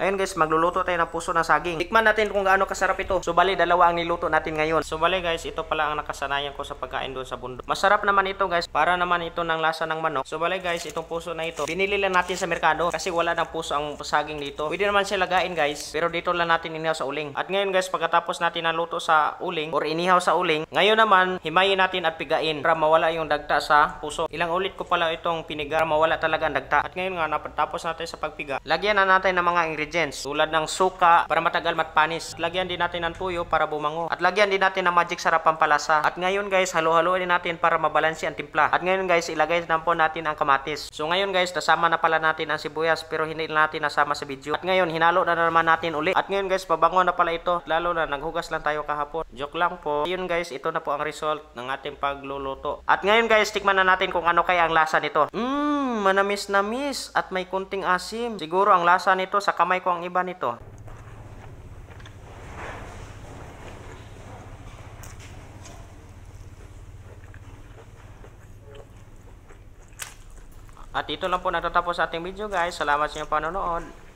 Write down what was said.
Ayun guys, magluluto tayo ng puso ng saging. Tikman natin kung gaano kasarap ito. So bali, dalawa ang niluto natin ngayon. So bali guys, ito pala ang nakasanayan ko sa pagkain doon sa bundok. Masarap naman ito guys, para naman ito ng lasa ng manok. So bali guys, itong puso na ito, binili lang natin sa merkado kasi wala ng puso ang saging dito. Pwede naman siya lagain guys, pero dito lang natin inihaw sa uling. At ngayon guys, pagkatapos natin naluto sa uling or inihaw sa uling, ngayon naman, himayin natin at pigain para mawala yung dagta sa puso. Ilang ulit ko pala itong piniga para mawala talaga ang dagta. At ngayon nga, napatapos natin sa pagpiga, lagyan na natin ng mga ingredients tulad ng suka para matagal matpanis. At lagyan din natin ng tuyo para bumango. At lagyan din natin ng magic sarap pampalasa. At ngayon guys, halo-haloin natin para mabalansi ang timpla. At ngayon guys, ilagay na po natin ang kamatis. So ngayon guys, nasama na pala natin ang sibuyas pero hindi natin nasama sa video. At ngayon, hinalo na naman natin ulit. At ngayon guys, pabango na pala ito. Lalo na, naghugas lang tayo kahapon. Joke lang po. Ayun guys, ito na po ang result ng ating pagluluto. At ngayon guys, tikman na natin kung ano kaya ang lasa nito. Manamis-namis at may kunting asim. Siguro ang lasa nito sa kamay ko ang iba nito. At ito lang po natatapos sa ating video guys. Salamat sa inyong panonood.